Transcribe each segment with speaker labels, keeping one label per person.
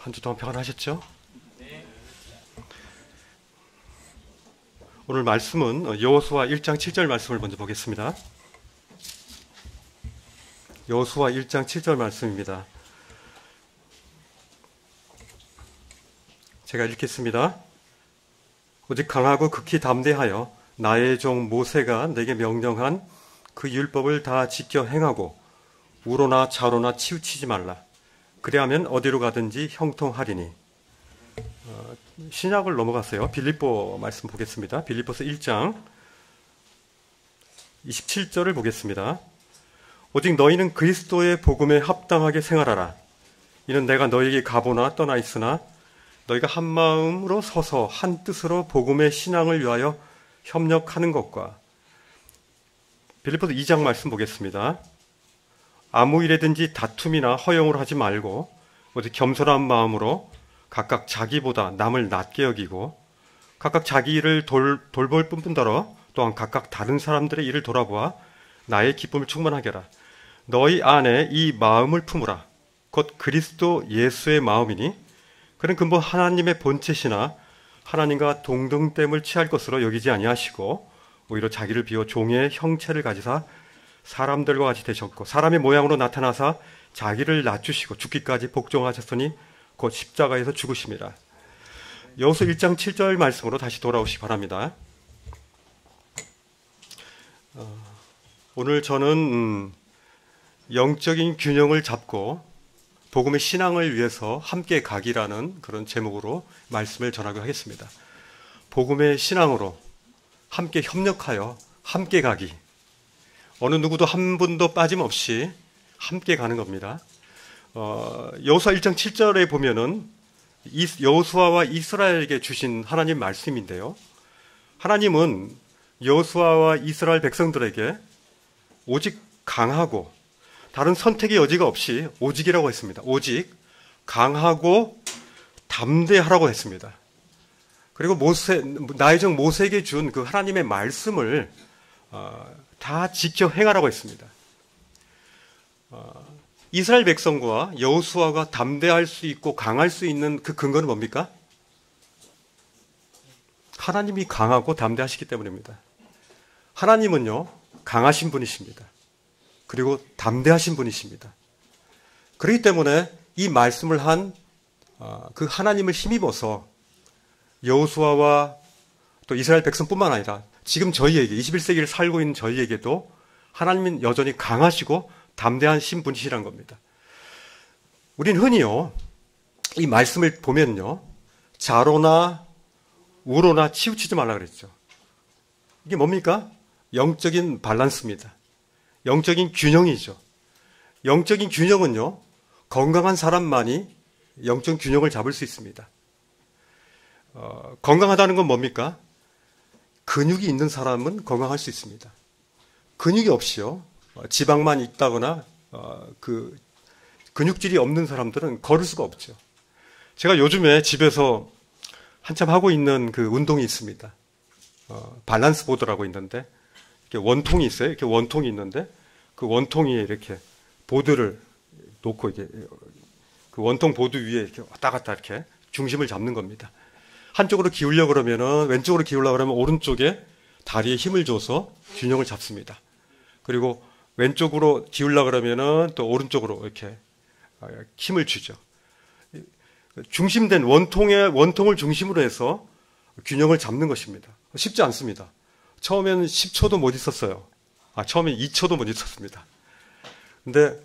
Speaker 1: 한 주 동안 평안하셨죠? 오늘 말씀은 여호수아 1장 7절 말씀을 먼저 보겠습니다. 여호수아 1장 7절 말씀입니다. 제가 읽겠습니다. 오직 강하고 극히 담대하여 나의 종 모세가 내게 명령한 그 율법을 다 지켜 행하고 우로나 좌로나 치우치지 말라. 그리하면 어디로 가든지 형통하리니. 신약을 넘어갔어요. 빌립보 말씀 보겠습니다. 빌립보서 1장 27절을 보겠습니다. 오직 너희는 그리스도의 복음에 합당하게 생활하라. 이는 내가 너희에게 가보나 떠나 있으나 너희가 한 마음으로 서서 한 뜻으로 복음의 신앙을 위하여 협력하는 것과. 빌립보서 2장 말씀 보겠습니다. 아무 일에든지 다툼이나 허용을 하지 말고 오직 겸손한 마음으로 각각 자기보다 남을 낮게 여기고 각각 자기 일을 돌볼 뿐더러 또한 각각 다른 사람들의 일을 돌아보아 나의 기쁨을 충만하게 하라. 너희 안에 이 마음을 품으라. 곧 그리스도 예수의 마음이니 그는 근본 하나님의 본체시나 하나님과 동등됨을 취할 것으로 여기지 아니하시고 오히려 자기를 비워 종의 형체를 가지사 사람들과 같이 되셨고 사람의 모양으로 나타나사 자기를 낮추시고 죽기까지 복종하셨으니 곧 십자가에서 죽으심이라. 여호수아 1장 7절 말씀으로 다시 돌아오시기 바랍니다. 오늘 저는 영적인 균형을 잡고 복음의 신앙을 위해서 함께 가기라는 그런 제목으로 말씀을 전하고 하겠습니다. 복음의 신앙으로 함께 협력하여 함께 가기. 어느 누구도 한 분도 빠짐없이 함께 가는 겁니다. 여호수아 1장 7절에 보면은 여호수아와 이스라엘에게 주신 하나님 말씀인데요. 하나님은 여호수아와 이스라엘 백성들에게 오직 강하고 다른 선택의 여지가 없이 오직이라고 했습니다. 오직 강하고 담대하라고 했습니다. 그리고 나의 종 모세에게 준 그 하나님의 말씀을 다 지켜 행하라고 했습니다. 이스라엘 백성과 여호수아가 담대할 수 있고 강할 수 있는 그 근거는 뭡니까? 하나님이 강하고 담대하시기 때문입니다. 하나님은요, 강하신 분이십니다. 그리고 담대하신 분이십니다. 그렇기 때문에 이 말씀을 한 그 하나님을 힘입어서 여호수아와 또 이스라엘 백성뿐만 아니라 지금 저희에게 21세기를 살고 있는 저희에게도 하나님은 여전히 강하시고 담대하신 분이시란 겁니다. 우린 흔히요 이 말씀을 보면요 좌로나 우로나 치우치지 말라 그랬죠. 이게 뭡니까? 영적인 밸런스입니다. 영적인 균형이죠. 영적인 균형은요 건강한 사람만이 영적 균형을 잡을 수 있습니다. 건강하다는 건 뭡니까? 근육이 있는 사람은 건강할 수 있습니다. 근육이 없이요 지방만 있다거나 그 근육질이 없는 사람들은 걸을 수가 없죠. 제가 요즘에 집에서 한참 하고 있는 그 운동이 있습니다. 밸런스 보드라고 있는데 이렇게 원통이 있어요. 이렇게 원통이 있는데 그 원통 위에 이렇게 보드를 놓고 이게 그 원통 보드 위에 이렇게 왔다 갔다 이렇게 중심을 잡는 겁니다. 한쪽으로 기울려 그러면은 왼쪽으로 기울려 그러면 오른쪽에 다리에 힘을 줘서 균형을 잡습니다. 그리고 왼쪽으로 기울려 그러면은 또 오른쪽으로 이렇게 힘을 주죠. 중심된 원통을 중심으로 해서 균형을 잡는 것입니다. 쉽지 않습니다. 처음에는 10초도 못 있었어요. 처음엔 2초도 못 있었습니다. 근데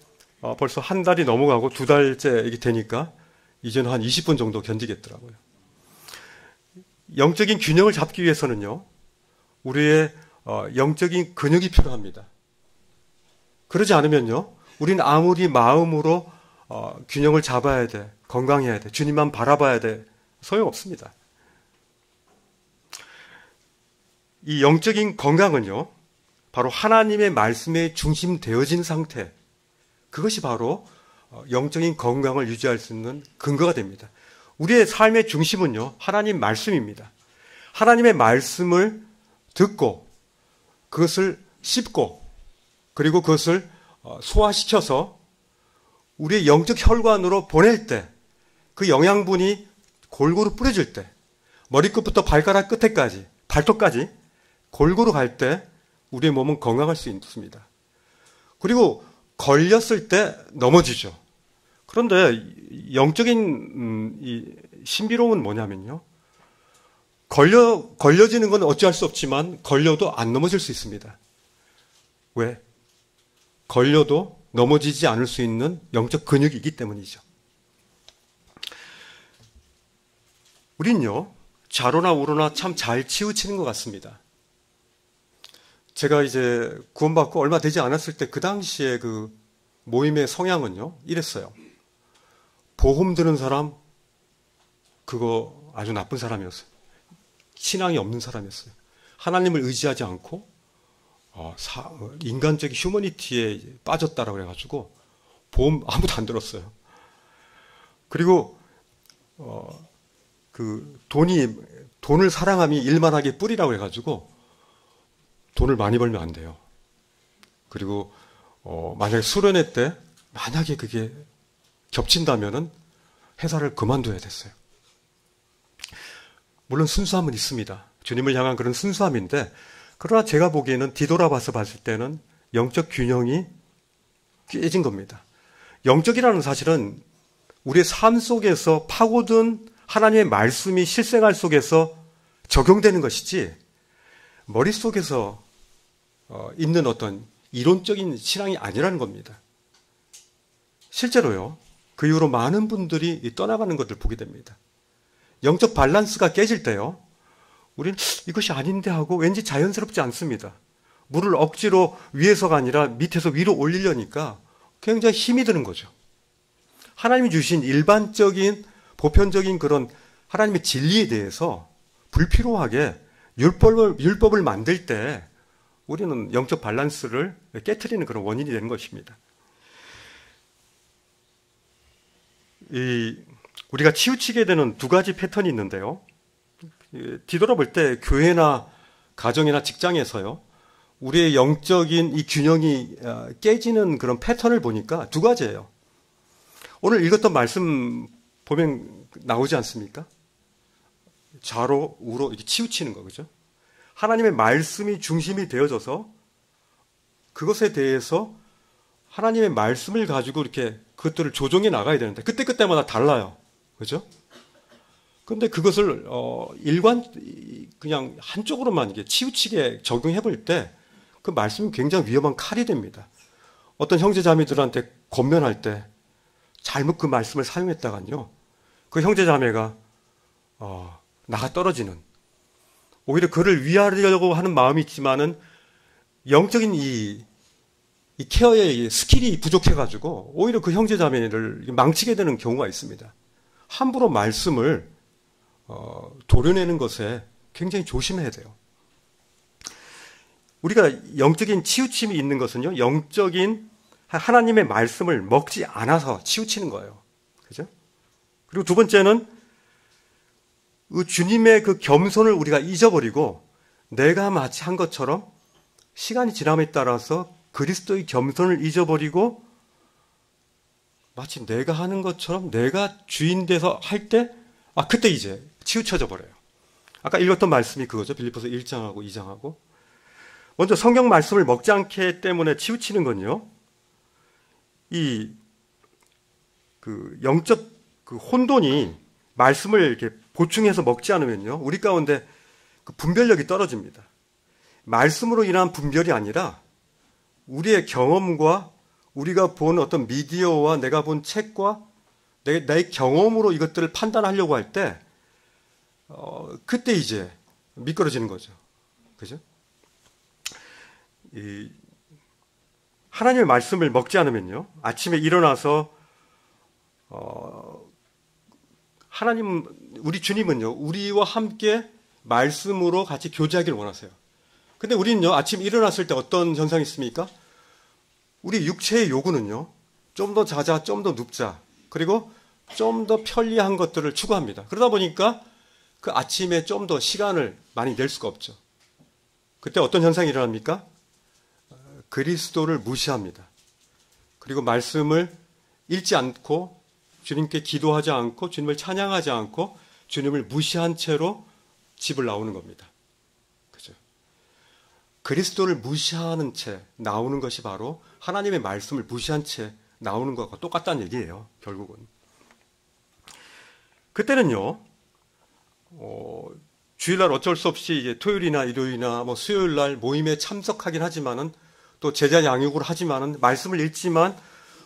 Speaker 1: 벌써 한 달이 넘어가고 2달째 이게 되니까 이제는 한 20분 정도 견디겠더라고요. 영적인 균형을 잡기 위해서는요, 우리의 영적인 근육이 필요합니다. 그러지 않으면요, 우리는 아무리 마음으로 균형을 잡아야 돼, 건강해야 돼, 주님만 바라봐야 돼, 소용없습니다. 이 영적인 건강은요, 바로 하나님의 말씀에 중심되어진 상태, 그것이 바로 영적인 건강을 유지할 수 있는 근거가 됩니다. 우리의 삶의 중심은요, 하나님 말씀입니다. 하나님의 말씀을 듣고 그것을 씹고 그리고 그것을 소화시켜서 우리의 영적 혈관으로 보낼 때 그 영양분이 골고루 뿌려질 때, 머리끝부터 발가락 끝에까지, 발톱까지 골고루 갈 때 우리의 몸은 건강할 수 있습니다. 그리고 걸렸을 때 넘어지죠. 그런데 영적인 이 신비로움은 뭐냐면요. 걸려지는 건 어찌할 수 없지만 걸려도 안 넘어질 수 있습니다. 왜? 걸려도 넘어지지 않을 수 있는 영적 근육이 있기 때문이죠. 우린요, 좌로나 우로나 참 잘 치우치는 것 같습니다. 제가 이제 구원받고 얼마 되지 않았을 때 그 당시에 그 모임의 성향은요, 이랬어요. 보험 드는 사람, 그거 아주 나쁜 사람이었어요. 신앙이 없는 사람이었어요. 하나님을 의지하지 않고 인간적인 휴머니티에 빠졌다라고 그래가지고 보험 아무도 안 들었어요. 그리고 그 돈을 사랑함이 일만하게 뿌리라고 해가지고 돈을 많이 벌면 안 돼요. 그리고 만약에 수련회 때 만약에 그게 겹친다면은 회사를 그만둬야 됐어요. 물론 순수함은 있습니다. 주님을 향한 그런 순수함인데, 그러나 제가 보기에는 뒤돌아봐서 봤을 때는 영적 균형이 깨진 겁니다. 영적이라는 사실은 우리의 삶 속에서 파고든 하나님의 말씀이 실생활 속에서 적용되는 것이지, 머릿속에서 있는 어떤 이론적인 신앙이 아니라는 겁니다. 실제로요, 그 이후로 많은 분들이 떠나가는 것을 보게 됩니다. 영적 밸런스가 깨질 때요, 우리는 이것이 아닌데 하고 왠지 자연스럽지 않습니다. 물을 억지로 위에서가 아니라 밑에서 위로 올리려니까 굉장히 힘이 드는 거죠. 하나님이 주신 일반적인 보편적인 그런 하나님의 진리에 대해서 불필요하게 율법을 만들 때 우리는 영적 밸런스를 깨트리는 그런 원인이 되는 것입니다. 우리가 치우치게 되는 두 가지 패턴이 있는데요. 뒤돌아볼 때 교회나 가정이나 직장에서요, 우리의 영적인 이 균형이 깨지는 그런 패턴을 보니까 두 가지예요. 오늘 읽었던 말씀 보면 나오지 않습니까? 좌로 우로 이렇게 치우치는 거, 그죠? 하나님의 말씀이 중심이 되어져서 그것에 대해서 하나님의 말씀을 가지고 이렇게 그것들을 조정해 나가야 되는데 그때마다 달라요. 그죠? 근데 그것을 그냥 한쪽으로만 이게 치우치게 적용해 볼 때 그 말씀이 굉장히 위험한 칼이 됩니다. 어떤 형제자매들한테 권면할 때 잘못 그 말씀을 사용했다간요, 그 형제자매가 나가 떨어지는, 오히려 그를 위하려고 하는 마음이 있지만은 영적인 이 케어의 스킬이 부족해가지고 오히려 그 형제자매를 망치게 되는 경우가 있습니다. 함부로 말씀을 도려내는 것에 굉장히 조심해야 돼요. 우리가 영적인 치우침이 있는 것은요, 영적인 하나님의 말씀을 먹지 않아서 치우치는 거예요. 그죠? 그리고 두 번째는 그 주님의 그 겸손을 우리가 잊어버리고 내가 마치 한 것처럼 시간이 지남에 따라서 그리스도의 겸손을 잊어버리고 마치 내가 하는 것처럼 내가 주인 돼서 할 때, 그때 이제 치우쳐져 버려요. 아까 읽었던 말씀이 그거죠. 빌립보서 1장하고 2장하고. 먼저 성경 말씀을 먹지 않기 때문에 치우치는 건요, 그 영적 그 혼돈이 말씀을 이렇게 보충해서 먹지 않으면요, 우리 가운데 그 분별력이 떨어집니다. 말씀으로 인한 분별이 아니라 우리의 경험과 우리가 본 어떤 미디어와 내가 본 책과 내 경험으로 이것들을 판단하려고 할 때, 그때 이제 미끄러지는 거죠. 그죠? 하나님의 말씀을 먹지 않으면요, 아침에 일어나서, 우리 주님은요, 우리와 함께 말씀으로 같이 교제하기를 원하세요. 근데 우리는요, 아침 일어났을 때 어떤 현상이 있습니까? 우리 육체의 요구는요, 좀 더 자자, 좀 더 눕자, 그리고 좀 더 편리한 것들을 추구합니다. 그러다 보니까 그 아침에 좀 더 시간을 많이 낼 수가 없죠. 그때 어떤 현상이 일어납니까? 그리스도를 무시합니다. 그리고 말씀을 읽지 않고 주님께 기도하지 않고 주님을 찬양하지 않고 주님을 무시한 채로 집을 나오는 겁니다. 그죠? 그리스도를 무시하는 채 나오는 것이 바로 하나님의 말씀을 무시한 채 나오는 것과 똑같다는 얘기예요. 결국은. 그때는요, 주일날 어쩔 수 없이 이제 토요일이나 일요일이나 뭐 수요일날 모임에 참석하긴 하지만은 또 제자 양육을 하지만은 말씀을 읽지만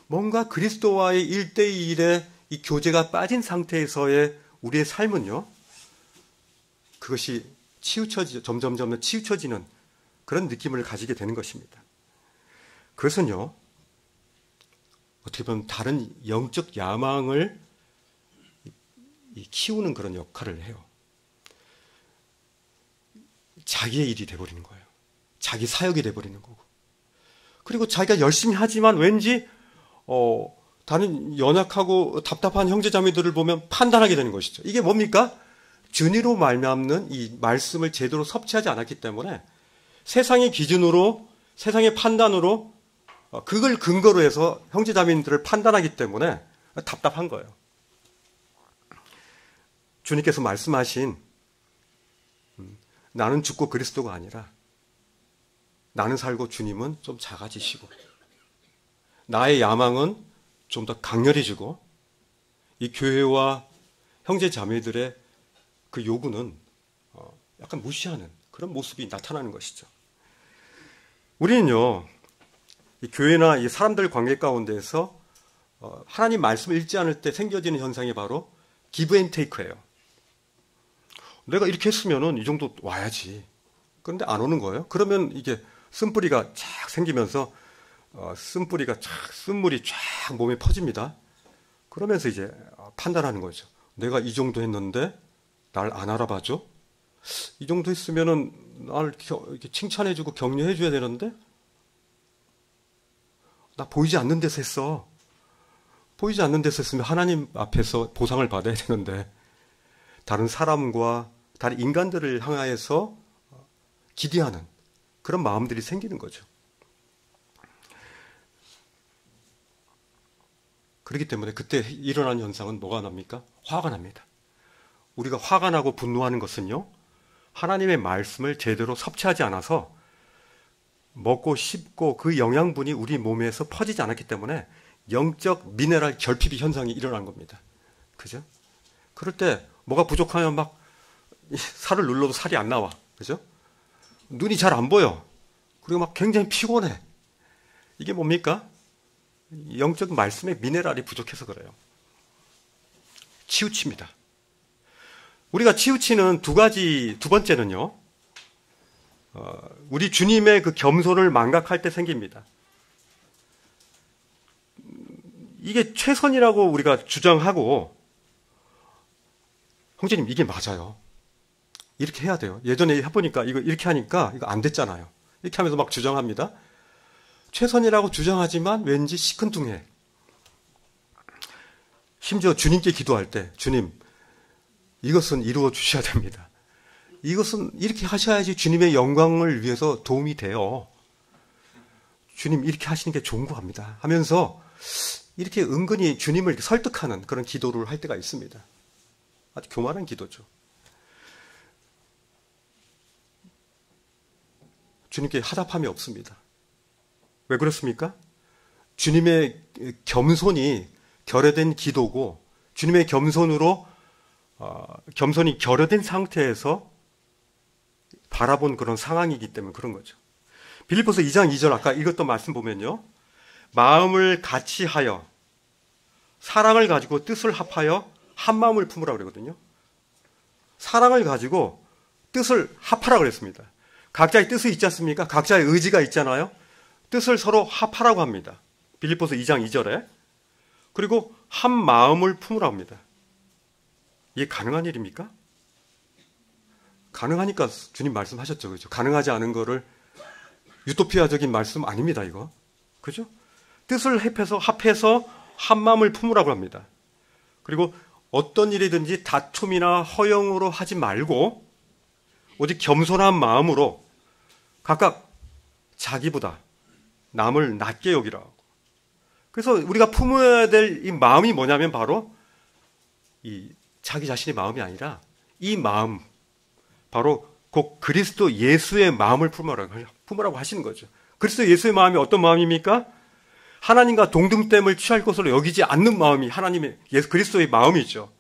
Speaker 1: 뭔가 그리스도와의 1대1의 이 교제가 빠진 상태에서의 우리의 삶은요, 그것이 점점 치우쳐지는 그런 느낌을 가지게 되는 것입니다. 그것은요, 어떻게 보면 다른 영적 야망을 키우는 그런 역할을 해요. 자기의 일이 돼버리는 거예요. 자기 사역이 돼버리는 거고. 그리고 자기가 열심히 하지만 왠지 다른 연약하고 답답한 형제자매들을 보면 판단하게 되는 것이죠. 이게 뭡니까? 진리로 말미암는 이 말씀을 제대로 섭취하지 않았기 때문에 세상의 기준으로, 세상의 판단으로 그걸 근거로 해서 형제자매들을 판단하기 때문에 답답한 거예요. 주님께서 말씀하신 나는 죽고 그리스도가 아니라 나는 살고 주님은 좀 작아지시고 나의 야망은 좀 더 강렬해지고 이 교회와 형제 자매들의 그 요구는 약간 무시하는 그런 모습이 나타나는 것이죠. 우리는요, 이 교회나 이 사람들 관계 가운데에서 하나님 말씀을 읽지 않을 때 생겨지는 현상이 바로 기브 앤 테이크예요. 내가 이렇게 했으면은 이 정도 와야지. 그런데 안 오는 거예요. 그러면 이게 쓴뿌리가 쫙 생기면서 쓴물이 쫙 몸에 퍼집니다. 그러면서 이제 판단하는 거죠. 내가 이 정도 했는데 날 안 알아봐줘? 이 정도 했으면은 날 이렇게 칭찬해주고 격려해줘야 되는데 나 보이지 않는 데서 했어. 보이지 않는 데서 했으면 하나님 앞에서 보상을 받아야 되는데 다른 사람과 다른 인간들을 향하여서 기대하는 그런 마음들이 생기는 거죠. 그렇기 때문에 그때 일어나는 현상은 뭐가 납니까? 화가 납니다. 우리가 화가 나고 분노하는 것은요, 하나님의 말씀을 제대로 섭취하지 않아서 먹고 씹고 그 영양분이 우리 몸에서 퍼지지 않았기 때문에 영적 미네랄 결핍 현상이 일어난 겁니다. 그죠? 그럴 때 뭐가 부족하면 막 살을 눌러도 살이 안 나와. 그죠? 눈이 잘 안 보여. 그리고 막 굉장히 피곤해. 이게 뭡니까? 영적 말씀의 미네랄이 부족해서 그래요. 치우칩니다. 우리가 치우치는 두 번째는요, 우리 주님의 그 겸손을 망각할 때 생깁니다. 이게 최선이라고 우리가 주장하고, 형제님, 이게 맞아요. 이렇게 해야 돼요. 예전에 해보니까 이거 이렇게 하니까 이거 안 됐잖아요. 이렇게 하면서 막 주장합니다. 최선이라고 주장하지만 왠지 시큰둥해. 심지어 주님께 기도할 때, 주님, 이것은 이루어 주셔야 됩니다. 이것은 이렇게 하셔야지 주님의 영광을 위해서 도움이 돼요. 주님, 이렇게 하시는 게 좋은 거 같습니다. 하면서 이렇게 은근히 주님을 이렇게 설득하는 그런 기도를 할 때가 있습니다. 아주 교만한 기도죠. 주님께 하답함이 없습니다. 왜 그렇습니까? 주님의 겸손이 결여된 기도고 주님의 겸손이 결여된 상태에서 바라본 그런 상황이기 때문에 그런 거죠. 빌립보서 2장 2절 아까 읽었던 말씀 보면요, 마음을 같이 하여 사랑을 가지고 뜻을 합하여 한 마음을 품으라 그러거든요. 사랑을 가지고 뜻을 합하라고 그랬습니다. 각자의 뜻이 있지 않습니까? 각자의 의지가 있잖아요. 뜻을 서로 합하라고 합니다. 빌립보서 2장 2절에. 그리고 한 마음을 품으라고 합니다. 이게 가능한 일입니까? 가능하니까 주님 말씀하셨죠. 그죠? 가능하지 않은 거를 유토피아적인 말씀 아닙니다, 이거. 그죠? 뜻을 합해서 한 마음을 품으라고 합니다. 그리고 어떤 일이든지 다툼이나 허영으로 하지 말고 오직 겸손한 마음으로 각각 자기보다 남을 낮게 여기라고. 그래서 우리가 품어야 될 이 마음이 뭐냐면 바로 이 자기 자신의 마음이 아니라 이 마음, 바로 곧 그리스도 예수의 마음을 품으라고 하시는 거죠. 그리스도 예수의 마음이 어떤 마음입니까? 하나님과 동등됨을 취할 것으로 여기지 않는 마음이 하나님의 예수 그리스도의 마음이죠.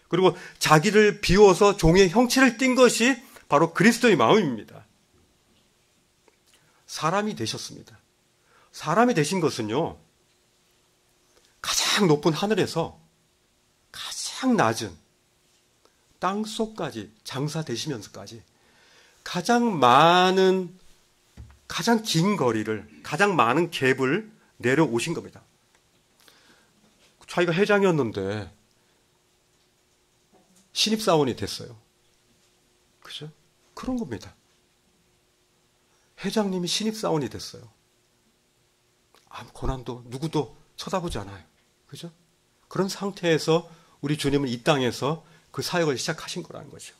Speaker 1: 그리고 자기를 비워서 종의 형체를 띈 것이 바로 그리스도의 마음입니다. 사람이 되셨습니다. 사람이 되신 것은요, 가장 높은 하늘에서 가장 낮은 땅속까지 장사되시면서까지 가장 긴 거리를, 가장 많은 갭을 내려오신 겁니다. 자기가 회장이었는데 신입사원이 됐어요. 그죠? 그런 겁니다. 회장님이 신입사원이 됐어요. 아무 고난도 누구도 쳐다보지 않아요. 그죠? 그런 상태에서 우리 주님은 이 땅에서 그 사역을 시작하신 거라는 거죠.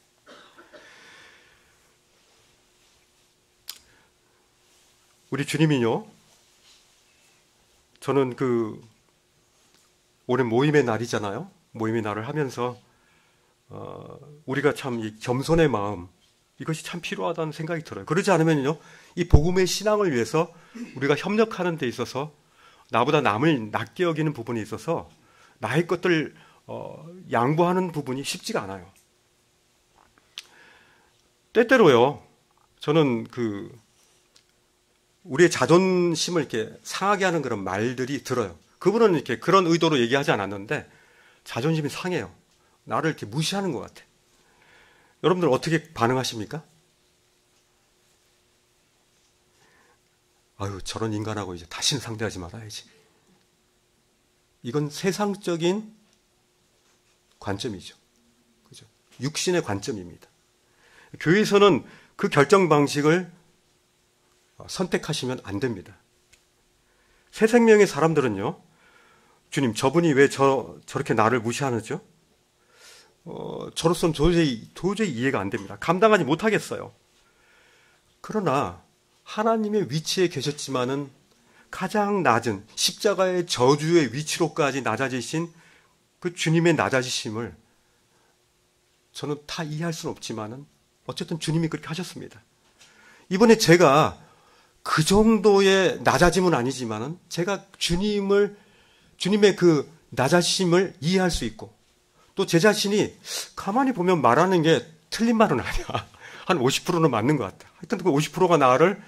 Speaker 1: 우리 주님이요, 저는 올해 모임의 날이잖아요. 모임의 날을 하면서 우리가 참 이 겸손의 마음, 이것이 참 필요하다는 생각이 들어요. 그러지 않으면요, 이 복음의 신앙을 위해서 우리가 협력하는 데 있어서 나보다 남을 낮게 여기는 부분에 있어서 나의 것들 양보하는 부분이 쉽지가 않아요. 때때로요, 저는 우리의 자존심을 이렇게 상하게 하는 그런 말들이 들어요. 그분은 이렇게 그런 의도로 얘기하지 않았는데 자존심이 상해요. 나를 이렇게 무시하는 것 같아. 여러분들 어떻게 반응하십니까? 아유, 저런 인간하고 이제 다시는 상대하지 말아야지. 이건 세상적인 관점이죠. 그죠? 육신의 관점입니다. 교회에서는 그 결정 방식을 선택하시면 안 됩니다. 새 생명의 사람들은요, 주님, 저분이 왜 저렇게 나를 무시하는지요? 저로서는 도저히 이해가 안 됩니다. 감당하지 못하겠어요. 그러나 하나님의 위치에 계셨지만은 가장 낮은 십자가의 저주의 위치로까지 낮아지신 그 주님의 낮아지심을 저는 다 이해할 수는 없지만은 어쨌든 주님이 그렇게 하셨습니다. 이번에 제가 그 정도의 낮아짐은 아니지만은 제가 주님의 그 낮아심을 이해할 수 있고, 또 제 자신이 가만히 보면 말하는 게 틀린 말은 아니야. 한 50%는 맞는 것 같아. 하여튼 그 50%가 나를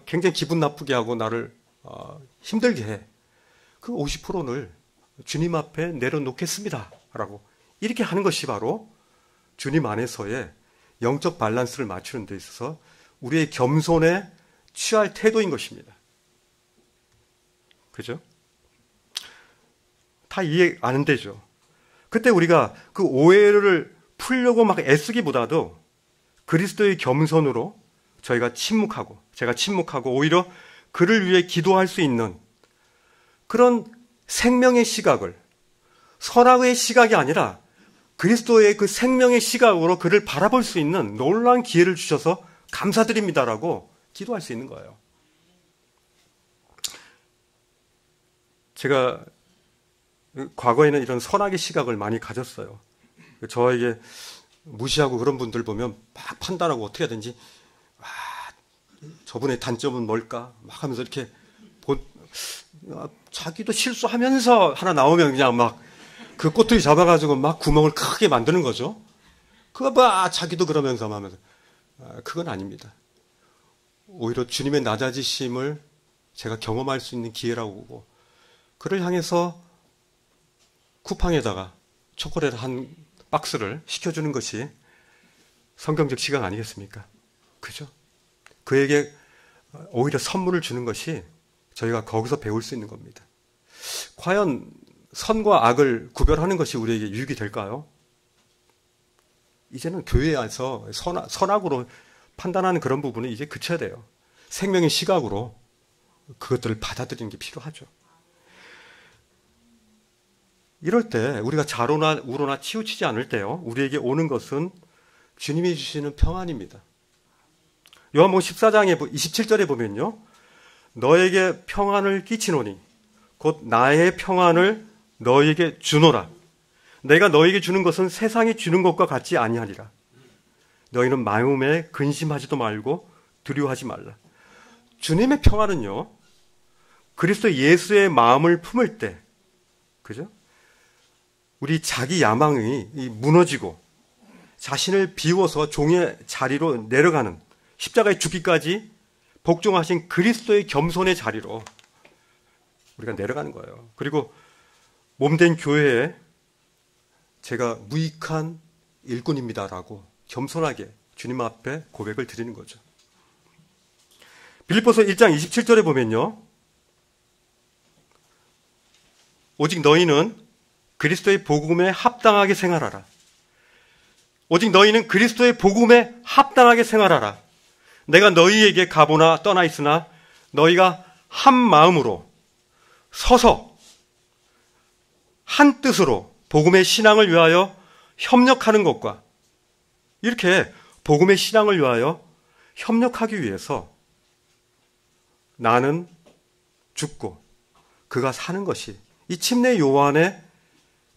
Speaker 1: 굉장히 기분 나쁘게 하고 나를 힘들게 해. 그 50%를 주님 앞에 내려놓겠습니다. 라고 이렇게 하는 것이 바로 주님 안에서의 영적 밸런스를 맞추는 데 있어서 우리의 겸손에 취할 태도인 것입니다. 그죠? 다 이해 안 되죠. 그때 우리가 그 오해를 풀려고 막 애쓰기보다도 그리스도의 겸손으로 제가 침묵하고 오히려 그를 위해 기도할 수 있는 그런 생명의 시각을, 선악의 시각이 아니라 그리스도의 그 생명의 시각으로 그를 바라볼 수 있는 놀라운 기회를 주셔서 감사드립니다라고 기도할 수 있는 거예요. 제가 과거에는 이런 선악의 시각을 많이 가졌어요. 저에게 무시하고 그런 분들 보면 막 판단하고 어떻게 하든지 저분의 단점은 뭘까 막 하면서 이렇게 자기도 실수하면서 하나 나오면 그냥 막 그 꼬투리 잡아가지고 막 구멍을 크게 만드는 거죠. 그거 봐 자기도 그러면서 하면서 그건 아닙니다. 오히려 주님의 낮아지심을 제가 경험할 수 있는 기회라고 보고 그를 향해서 쿠팡에다가 초콜릿 한 박스를 시켜주는 것이 성경적 시각 아니겠습니까? 그죠? 그에게 오히려 선물을 주는 것이 저희가 거기서 배울 수 있는 겁니다. 과연 선과 악을 구별하는 것이 우리에게 유익이 될까요? 이제는 교회에 와서 선악으로 판단하는 그런 부분은 이제 그쳐야 돼요. 생명의 시각으로 그것들을 받아들이는 게 필요하죠. 이럴 때 우리가 좌로나 우로나 치우치지 않을 때요, 우리에게 오는 것은 주님이 주시는 평안입니다. 요한복음 14장에 27절에 보면요, 너에게 평안을 끼치노니 곧 나의 평안을 너희에게 주노라. 내가 너희에게 주는 것은 세상이 주는 것과 같지 아니하리라. 너희는 마음에 근심하지도 말고 두려워하지 말라. 주님의 평안은요, 그리스도 예수의 마음을 품을 때, 그죠? 우리 자기 야망이 무너지고 자신을 비워서 종의 자리로 내려가는, 십자가에 죽기까지 복종하신 그리스도의 겸손의 자리로 우리가 내려가는 거예요. 그리고 몸된 교회에 제가 무익한 일꾼입니다라고 겸손하게 주님 앞에 고백을 드리는 거죠. 빌립보서 1장 27절에 보면요, 오직 너희는 그리스도의 복음에 합당하게 생활하라. 오직 너희는 그리스도의 복음에 합당하게 생활하라. 내가 너희에게 가보나 떠나 있으나 너희가 한 마음으로 서서 한 뜻으로 복음의 신앙을 위하여 협력하는 것과, 이렇게 복음의 신앙을 위하여 협력하기 위해서 나는 죽고 그가 사는 것이, 이 침례 요한의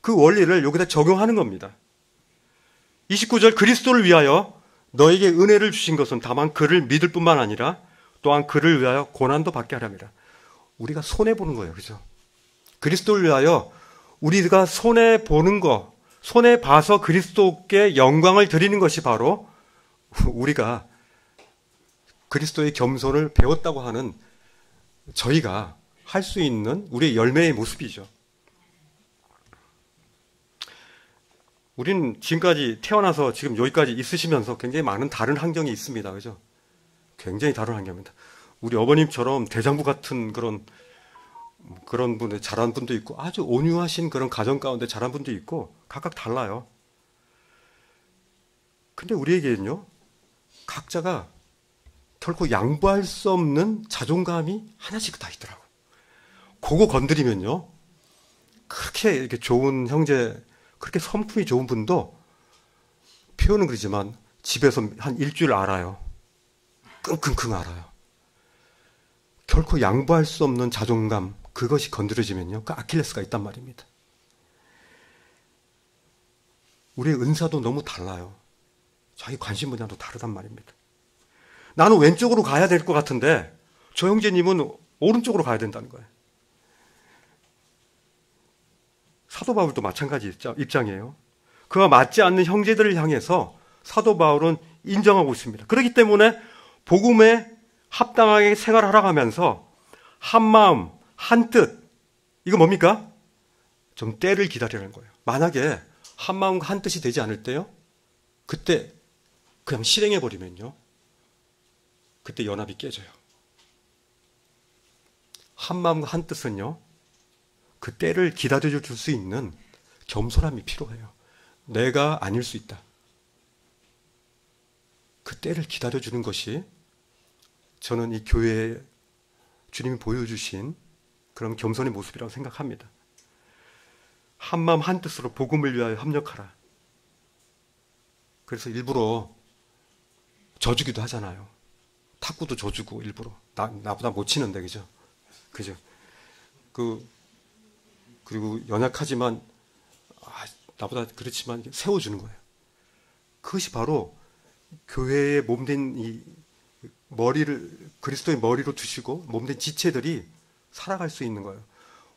Speaker 1: 그 원리를 여기다 적용하는 겁니다. 29절, 그리스도를 위하여 너에게 은혜를 주신 것은 다만 그를 믿을 뿐만 아니라 또한 그를 위하여 고난도 받게 하렵니다. 우리가 손해보는 거예요. 그죠? 그리스도를 위하여 우리가 손해보는 거, 손해봐서 그리스도께 영광을 드리는 것이 바로 우리가 그리스도의 겸손을 배웠다고 하는, 저희가 할 수 있는 우리의 열매의 모습이죠. 우리는 지금까지 태어나서 지금 여기까지 있으시면서 굉장히 많은 다른 환경이 있습니다. 그죠? 굉장히 다른 환경입니다. 우리 어머님처럼 대장부 같은 그런 분들, 잘한 분도 있고, 아주 온유하신 그런 가정 가운데 잘한 분도 있고, 각각 달라요. 근데 우리에게는요, 각자가 결코 양보할 수 없는 자존감이 하나씩 다 있더라고. 그거 건드리면요, 그렇게 이렇게 좋은 형제, 그렇게 성품이 좋은 분도 표현은 그러지만 집에서 한 일주일 알아요. 끙끙끙 알아요. 결코 양보할 수 없는 자존감, 그것이 건드려지면요, 그 아킬레스가 있단 말입니다. 우리의 은사도 너무 달라요. 자기 관심 분야도 다르단 말입니다. 나는 왼쪽으로 가야 될 것 같은데 저 형제님은 오른쪽으로 가야 된다는 거예요. 사도 바울도 마찬가지 입장이에요. 그와 맞지 않는 형제들을 향해서 사도 바울은 인정하고 있습니다. 그렇기 때문에 복음에 합당하게 생활하라고 하면서 한 마음, 한 뜻, 이거 뭡니까? 좀 때를 기다리라는 거예요. 만약에 한 마음과 한 뜻이 되지 않을 때요, 그때 그냥 실행해버리면요, 그때 연합이 깨져요. 한 마음과 한 뜻은요, 그 때를 기다려줄 수 있는 겸손함이 필요해요. 내가 아닐 수 있다. 그 때를 기다려주는 것이 저는 이 교회에 주님이 보여주신 그런 겸손의 모습이라고 생각합니다. 한 마음 한 뜻으로 복음을 위하여 협력하라. 그래서 일부러 져주기도 하잖아요. 탁구도 져주고 일부러. 나보다 못 치는데, 그죠? 그죠? 그리고 연약하지만, 나보다 그렇지만 세워주는 거예요. 그것이 바로 교회의 몸된 이 머리를, 그리스도의 머리로 두시고 몸된 지체들이 살아갈 수 있는 거예요.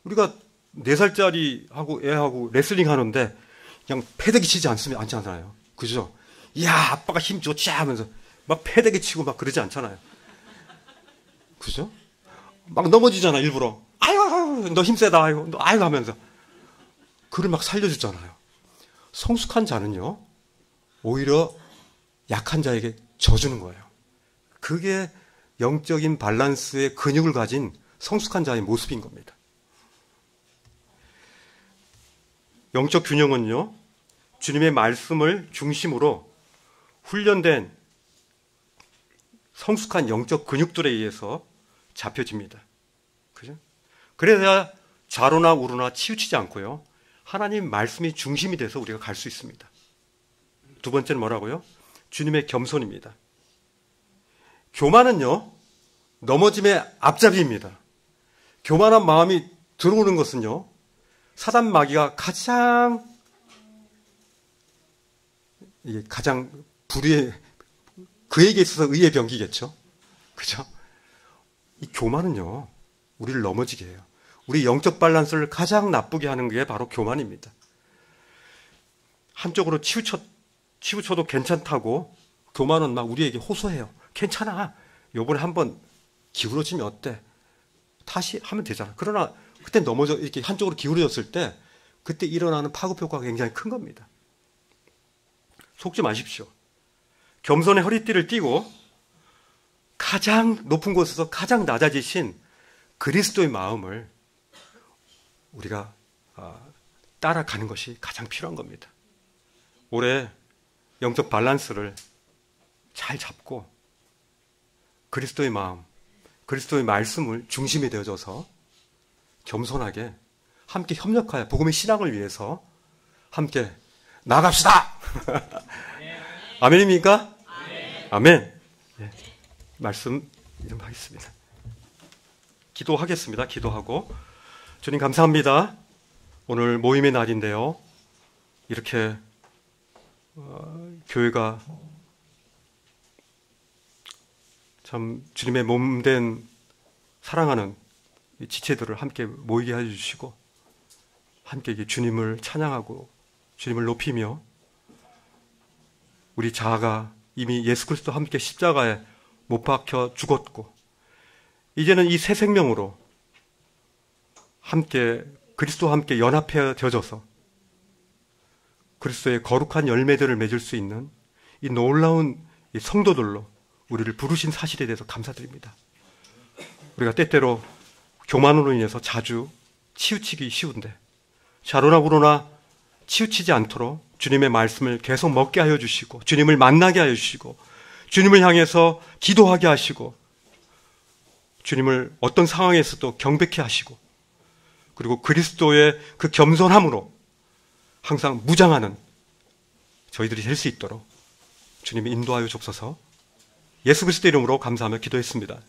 Speaker 1: 우리가 4살짜리 하고 애하고 레슬링 하는데 그냥 패대기 치지 않잖아요. 그죠? 이야, 아빠가 힘 좋지 하면서 막 패대기 치고 막 그러지 않잖아요. 그죠? 막 넘어지잖아, 일부러. 아유, 너 힘세다, 아유, 너 아유 하면서. 그를 막 살려주잖아요. 성숙한 자는요, 오히려 약한 자에게 져주는 거예요. 그게 영적인 밸런스의 근육을 가진 성숙한 자의 모습인 겁니다. 영적 균형은요, 주님의 말씀을 중심으로 훈련된 성숙한 영적 근육들에 의해서 잡혀집니다. 그죠? 그래야 좌로나 우로나 치우치지 않고요, 하나님 말씀이 중심이 돼서 우리가 갈 수 있습니다. 두 번째는 뭐라고요? 주님의 겸손입니다. 교만은요, 넘어짐의 앞잡이입니다. 교만한 마음이 들어오는 것은요, 사단 마귀가 가장 불의의, 그에게 있어서 의의 병기겠죠. 그죠? 이 교만은요, 우리를 넘어지게 해요. 우리 영적 밸런스를 가장 나쁘게 하는 게 바로 교만입니다. 한쪽으로 치우쳐도 괜찮다고 교만은 막 우리에게 호소해요. 괜찮아. 요번에 한번 기울어지면 어때? 다시 하면 되잖아. 그러나 그때 넘어져 이렇게 한쪽으로 기울어졌을 때 그때 일어나는 파급 효과가 굉장히 큰 겁니다. 속지 마십시오. 겸손의 허리띠를 띠고 가장 높은 곳에서 가장 낮아지신 그리스도의 마음을 우리가 따라가는 것이 가장 필요한 겁니다. 올해 영적 밸런스를 잘 잡고 그리스도의 마음, 그리스도의 말씀을 중심에 되어줘서 겸손하게 함께 협력하여 복음의 신앙을 위해서 함께 나갑시다. 아멘입니까? 아멘. 예. 말씀 이름하겠습니다. 기도하겠습니다. 기도하고 주님 감사합니다. 오늘 모임의 날인데요. 이렇게 교회가 참 주님의 몸된 사랑하는 지체들을 함께 모이게 해주시고 함께 주님을 찬양하고 주님을 높이며 우리 자아가 이미 예수 그리스도와 함께 십자가에 못 박혀 죽었고 이제는 이 새 생명으로 함께 그리스도와 함께 연합해져서 그리스도의 거룩한 열매들을 맺을 수 있는 이 놀라운 이 성도들로 우리를 부르신 사실에 대해서 감사드립니다. 우리가 때때로 교만으로 인해서 자주 치우치기 쉬운데 자로나 우로나 치우치지 않도록 주님의 말씀을 계속 먹게 하여 주시고 주님을 만나게 하여 주시고 주님을 향해서 기도하게 하시고 주님을 어떤 상황에서도 경배케 하시고 그리고 그리스도의 그 겸손함으로 항상 무장하는 저희들이 될 수 있도록 주님이 인도하여 주옵소서. 예수 그리스도 이름으로 감사하며 기도했습니다.